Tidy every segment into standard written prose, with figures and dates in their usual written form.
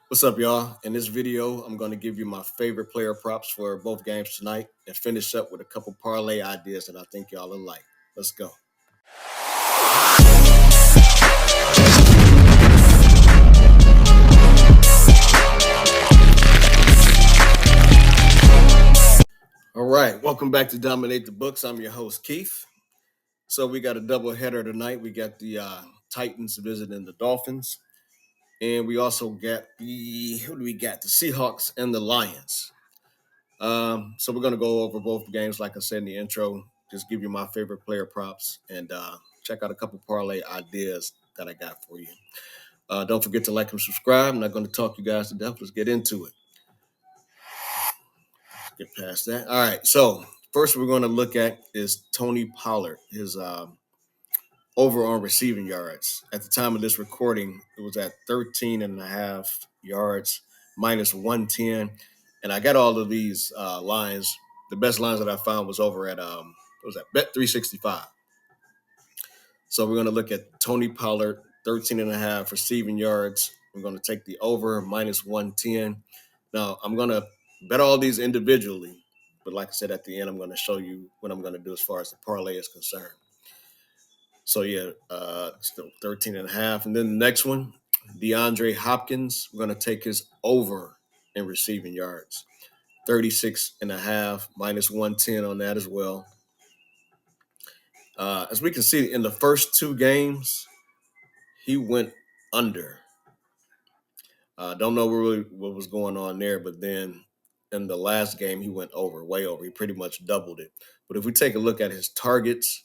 What's up, y'all? In this video, I'm going to give you my favorite player props for both games tonight and finish up with a couple parlay ideas that I think y'all will like. Let's go. All right, welcome back to Dominate the Books. I'm your host, Keith. So we got a double header tonight. We got the Titans visiting the Dolphins, and we also got the Seahawks and the Lions. So we're going to go over both games, like I said in the intro, just give you my favorite player props and check out a couple parlay ideas that I got for you. Don't forget to like and subscribe. I'm not going to talk you guys to death. Let's get into it. Get past that. All right. So first we're going to look at is Tony Pollard, his over on receiving yards. At the time of this recording, it was at 13 and a half yards, minus 110. And I got all of these lines. The best lines that I found was over at what was that? Bet 365. So we're going to look at Tony Pollard, 13 and a half receiving yards. We're going to take the over minus 110. Now I'm going to bet all these individually, but like I said at the end, I'm going to show you what I'm going to do as far as the parlay is concerned. So yeah, still 13 and a half. And then the next one, DeAndre Hopkins, we're going to take his over in receiving yards. 36 and a half, minus 110 on that as well. As we can see in the first two games, he went under. Don't know really what was going on there, but then in the last game, he went over, way over. He pretty much doubled it. But if we take a look at his targets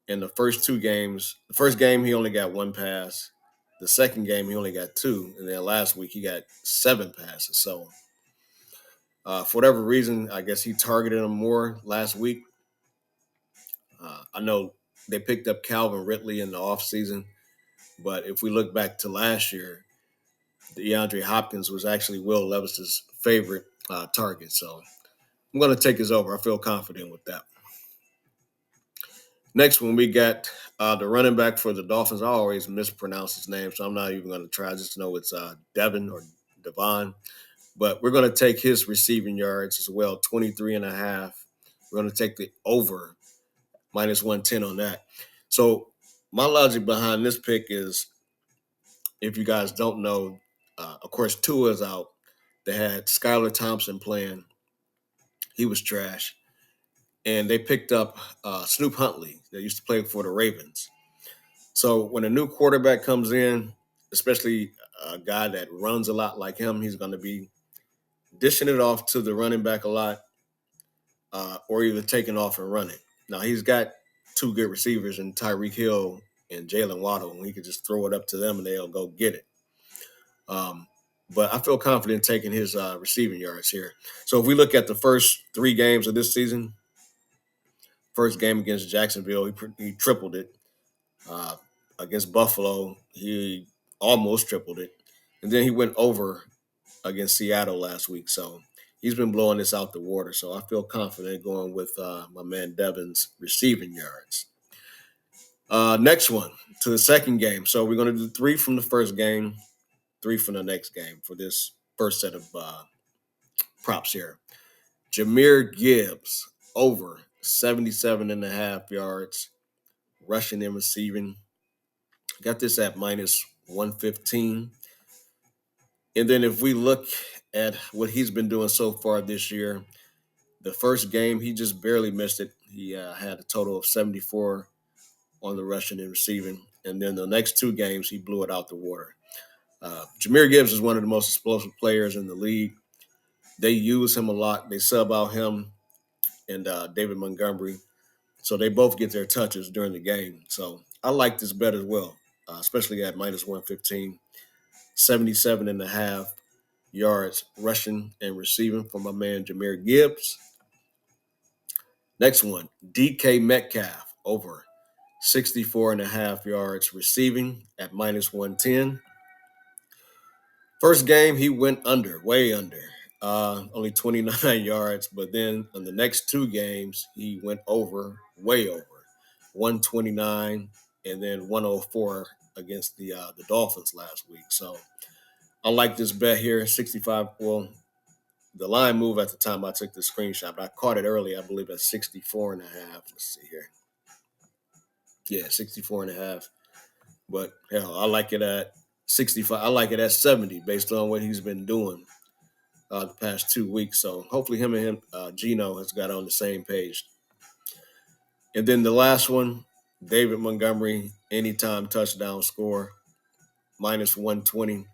in the first two games, the first game, he only got one pass. The second game, he only got two. And then last week, he got 7 passes. So for whatever reason, I guess he targeted him more last week. I know they picked up Calvin Ridley in the offseason. But if we look back to last year, DeAndre Hopkins was actually Will Levis's favorite target. So I'm going to take his over. I feel confident with that. Next one, we got the running back for the Dolphins. I always mispronounce his name, so I'm not even going to try. I just know it's Devin or Devon. But we're going to take his receiving yards as well, 23 and a half. We're going to take the over, minus 110 on that. So my logic behind this pick is, if you guys don't know, of course, Tua's out. They had Skylar Thompson playing. He was trash. And they picked up Snoop Huntley that used to play for the Ravens. So when a new quarterback comes in, especially a guy that runs a lot like him, he's going to be dishing it off to the running back a lot, or either taking off and running. Now, he's got two good receivers in Tyreek Hill and Jalen Waddle, and he could just throw it up to them and they'll go get it. But I feel confident taking his receiving yards here. So if we look at the first 3 games of this season, first game against Jacksonville, he tripled it. Against Buffalo, he almost tripled it. And then he went over against Seattle last week. So he's been blowing this out the water. So I feel confident going with my man Devin's receiving yards. Next one to the second game. So we're going to do 3 from the first game, 3 from the next game for this first set of props here. Jahmyr Gibbs over 77 and a half yards, rushing and receiving. Got this at minus 115. And then if we look at what he's been doing so far this year, the first game, he just barely missed it. He had a total of 74 on the rushing and receiving. And then the next 2 games, he blew it out the water. Jahmyr Gibbs is one of the most explosive players in the league. They use him a lot. They sub out him and David Montgomery. So they both get their touches during the game. So I like this bet as well, especially at minus 115. 77 and a half yards rushing and receiving for my man Jahmyr Gibbs. Next one, DK Metcalf over 64 and a half yards receiving at minus 110. First game, he went under, way under, only 29 yards. But then in the next 2 games, he went over, way over, 129 and then 104 against the Dolphins last week. So I like this bet here, 65. Well, the line move at the time I took the screenshot, but I caught it early, I believe, at 64 and a half. Let's see here. Yeah, 64 and a half. But hell, I like it at 65. I like it at 70 based on what he's been doing the past 2 weeks. So hopefully Gino has got on the same page. And then the last one, David Montgomery, anytime touchdown score, minus 120.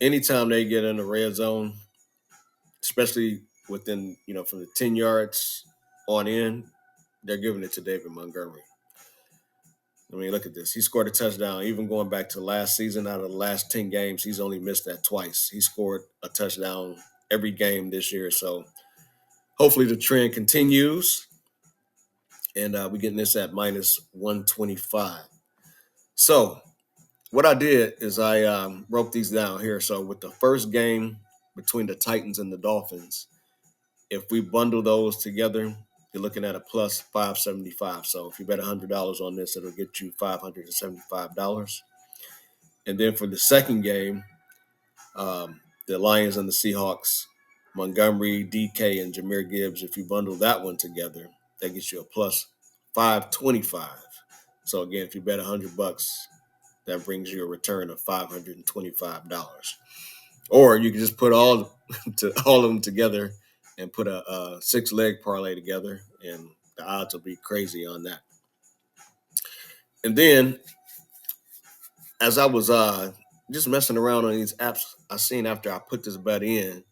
Anytime they get in the red zone, especially within, from the 10 yards on in, they're giving it to David Montgomery. I mean, look at this. He scored a touchdown. Even going back to last season, out of the last 10 games, he's only missed that twice. He scored a touchdown every game this year. So hopefully the trend continues. And we're getting this at minus 125. So what I did is I wrote these down here. So with the first game between the Titans and the Dolphins, if we bundle those together, you're looking at a plus 575. So if you bet $100 on this, it'll get you $575. And then for the second game, the Lions and the Seahawks, Montgomery, DK, and Jahmyr Gibbs, if you bundle that one together, that gets you a plus 525. So again, if you bet $100, that brings you a return of $525. Or you can just put all of them together and put a 6-leg parlay together, and the odds will be crazy on that. And then, as I was just messing around on these apps, I seen after I put this bet in,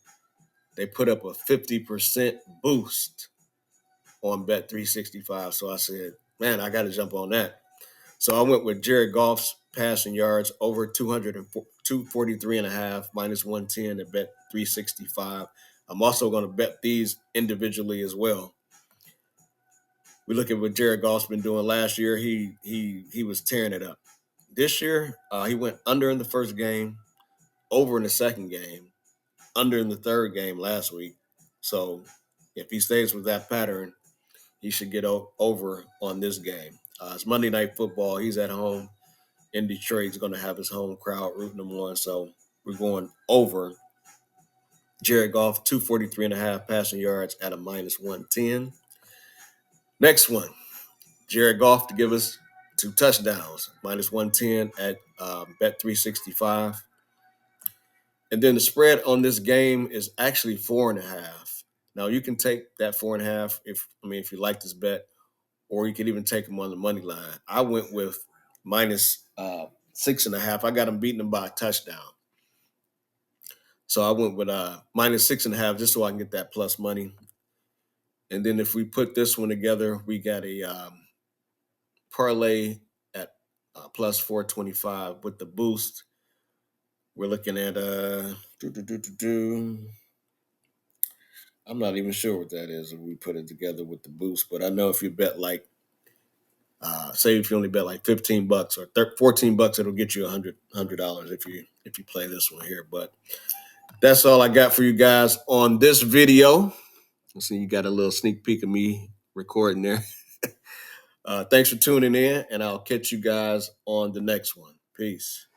they put up a 50% boost on Bet 365. So I said, man, I got to jump on that. So I went with Jared Goff's passing yards over 243 and a half, minus 110 at Bet 365. I'm also going to bet these individually as well. We look at what Jared Goff's been doing last year. He was tearing it up. This year, he went under in the first game, over in the second game, under in the third game last week. So if he stays with that pattern, he should get over on this game. It's Monday Night Football. He's at home in Detroit. He's going to have his home crowd rooting him on. So we're going over Jared Goff, 243 and a half passing yards at a minus 110. Next one, Jared Goff to give us 2 touchdowns, minus 110 at Bet 365. And then the spread on this game is actually 4.5. Now you can take that 4.5 if you like this bet, or you could even take them on the money line. I went with minus 6.5. I got them beating them by a touchdown. So I went with minus 6.5 just so I can get that plus money. And then if we put this one together, we got a parlay at plus 425 with the boost. We're looking at I'm not even sure what that is if we put it together with the boost, but I know if you bet like say if you only bet like $15 or $14, it'll get you $100 if you play this one here. But that's all I got for you guys on this video. See, you got a little sneak peek of me recording there. Thanks for tuning in, and I'll catch you guys on the next one. Peace.